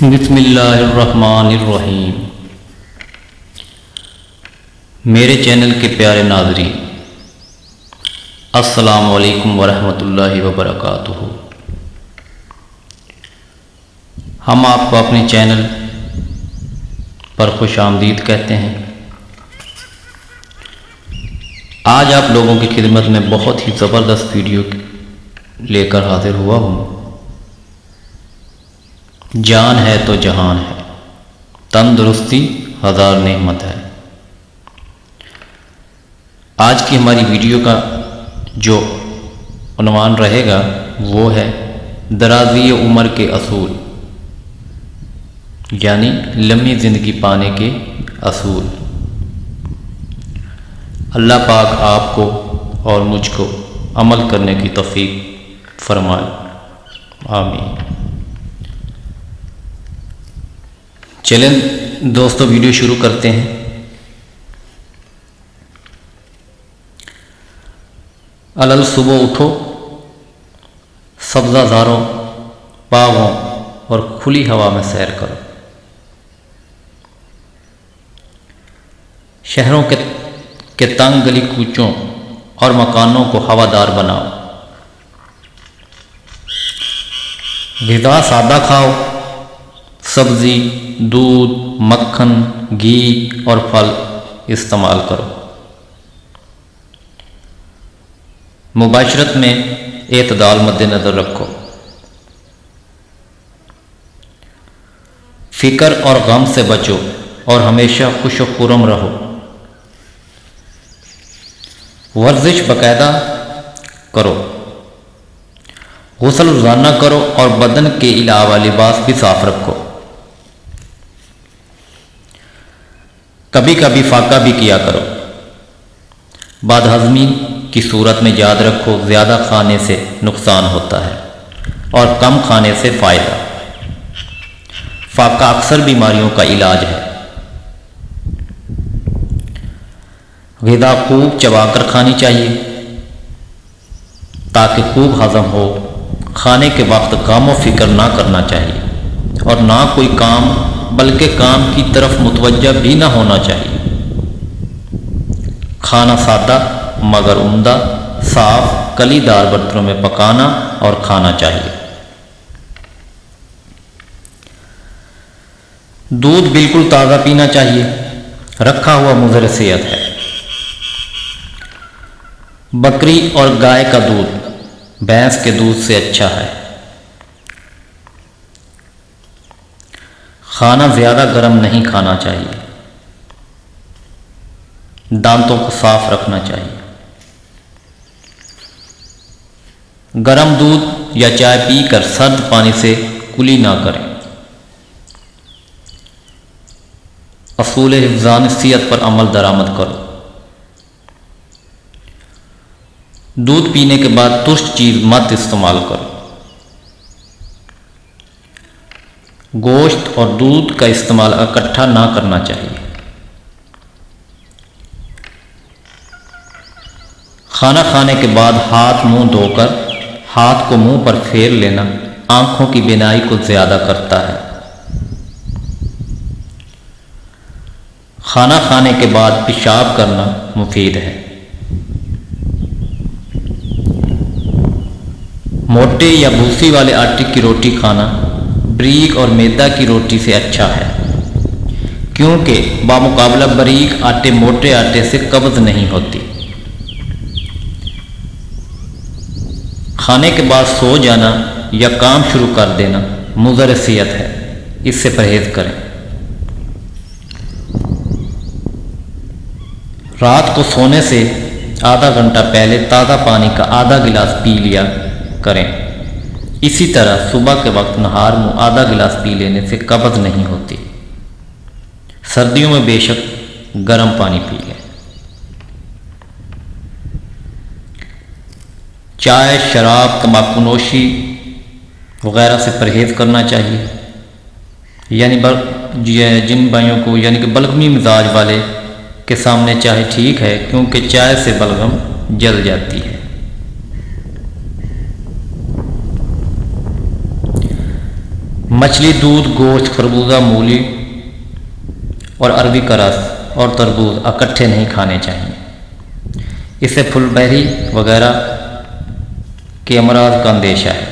بسم اللہ الرحمن الرحیم۔ میرے چینل کے پیارے ناظرین، السلام علیکم ورحمۃ اللہ وبرکاتہ۔ ہم آپ کو اپنے چینل پر خوش آمدید کہتے ہیں۔ آج آپ لوگوں کی خدمت میں بہت ہی زبردست ویڈیو لے کر حاضر ہوا ہوں۔ جان ہے تو جہان ہے، تندرستی ہزار نعمت ہے۔ آج کی ہماری ویڈیو کا جو عنوان رہے گا وہ ہے درازی عمر کے اصول، یعنی لمبی زندگی پانے کے اصول۔ اللہ پاک آپ کو اور مجھ کو عمل کرنے کی توفیق فرمائے، آمین۔ چلیں دوستو ویڈیو شروع کرتے ہیں۔ علل صبح اٹھو، سبزہ زاروں، باغوں اور کھلی ہوا میں سیر کرو۔ شہروں کے تنگ گلی کوچوں اور مکانوں کو ہوادار بناؤ۔ غذا سادہ کھاؤ، سبزی، دودھ، مکھن، گھی اور پھل استعمال کرو۔ مباشرت میں اعتدال مد نظر رکھو۔ فکر اور غم سے بچو اور ہمیشہ خوش و خرم رہو۔ ورزش باقاعدہ کرو، غسل روزانہ کرو اور بدن کے علاوہ لباس بھی صاف رکھو۔ کبھی کبھی فاقہ بھی کیا کرو۔ بد ہضمی کی صورت میں یاد رکھو، زیادہ کھانے سے نقصان ہوتا ہے اور کم کھانے سے فائدہ۔ فاقہ اکثر بیماریوں کا علاج ہے۔ غذا خوب چبا کر کھانی چاہیے تاکہ خوب ہضم ہو۔ کھانے کے وقت غم و فکر نہ کرنا چاہیے اور نہ کوئی کام، بلکہ کام کی طرف متوجہ بھی نہ ہونا چاہیے۔ کھانا سادہ مگر عمدہ، صاف کلی دار برتنوں میں پکانا اور کھانا چاہیے۔ دودھ بالکل تازہ پینا چاہیے، رکھا ہوا مضر صحت ہے۔ بکری اور گائے کا دودھ بھینس کے دودھ سے اچھا ہے۔ کھانا زیادہ گرم نہیں کھانا چاہیے۔ دانتوں کو صاف رکھنا چاہیے۔ گرم دودھ یا چائے پی کر سرد پانی سے کلی نہ کریں۔ اصول حفظان صحت پر عمل درآمد کرو۔ دودھ پینے کے بعد ترش چیز مت استعمال کرو۔ گوشت اور دودھ کا استعمال اکٹھا نہ کرنا چاہیے۔ کھانا کھانے کے بعد ہاتھ منہ دھو کر ہاتھ کو منہ پر پھیر لینا آنکھوں کی بینائی کو زیادہ کرتا ہے۔ کھانا کھانے کے بعد پیشاب کرنا مفید ہے۔ موٹے یا بھوسی والے آٹے کی روٹی کھانا بریک اور میدا کی روٹی سے اچھا ہے، کیونکہ بامقابلہ باریک آٹے موٹے آٹے سے قبض نہیں ہوتی۔ کھانے کے بعد سو جانا یا کام شروع کر دینا مضر صحت ہے، اس سے پرہیز کریں۔ رات کو سونے سے آدھا گھنٹہ پہلے تازہ پانی کا آدھا گلاس پی لیا کریں۔ اسی طرح صبح کے وقت نہار منہ آدھا گلاس پی لینے سے قبض نہیں ہوتی۔ سردیوں میں بے شک گرم پانی پی لیں۔ چائے، شراب، تمباکو نوشی وغیرہ سے پرہیز کرنا چاہیے، یعنی جن بھائیوں کو یعنی کہ بلغمی مزاج والے کے سامنے چائے ٹھیک ہے، کیونکہ چائے سے بلغم جل جاتی ہے۔ مچھلی، دودھ، گوشت، خربوزہ، مولی اور عربی کا رس اور تربوز اکٹھے نہیں کھانے چاہیے، اس سے پھل بہری وغیرہ کے امراض کا اندیشہ ہے۔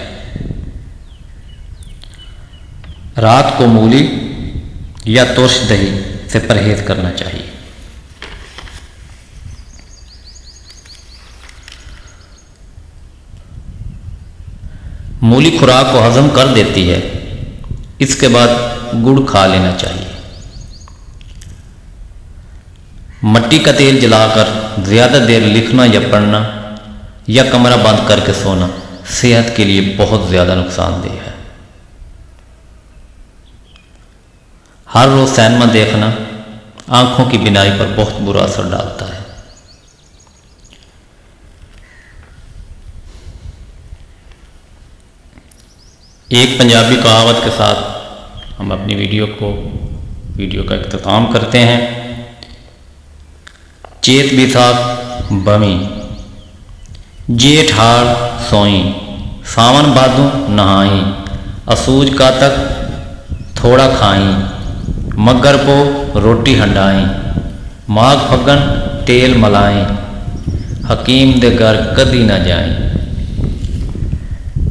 رات کو مولی یا ترش دہی سے پرہیز کرنا چاہیے۔ مولی خوراک کو ہضم کر دیتی ہے، اس کے بعد گڑ کھا لینا چاہیے۔ مٹی کا تیل جلا کر زیادہ دیر لکھنا یا پڑھنا یا کمرہ بند کر کے سونا صحت کے لیے بہت زیادہ نقصان دہ ہے۔ ہر روز سینما دیکھنا آنکھوں کی بینائی پر بہت برا اثر ڈالتا ہے۔ ایک پنجابی کہاوت کے ساتھ ہم اپنی ویڈیو کا اختتام کرتے ہیں۔ چیت بیساکھ بمی، جیٹھ ہاڑ سوئیں، ساون بھادو نہائیں، اسوج کاتک تھوڑا کھائیں، مگر پو روٹی ہنڈائیں، ماگھ پھگن تیل ملائیں، حکیم دے گھر کدی نہ جائیں۔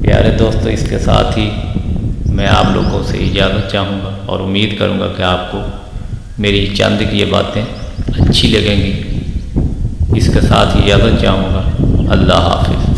پیارے دوستو، اس کے ساتھ ہی میں آپ لوگوں سے اجازت چاہوں گا اور امید کروں گا کہ آپ کو میری چند کی یہ باتیں اچھی لگیں گی۔ اس کے ساتھ ہی اجازت چاہوں گا۔ اللہ حافظ۔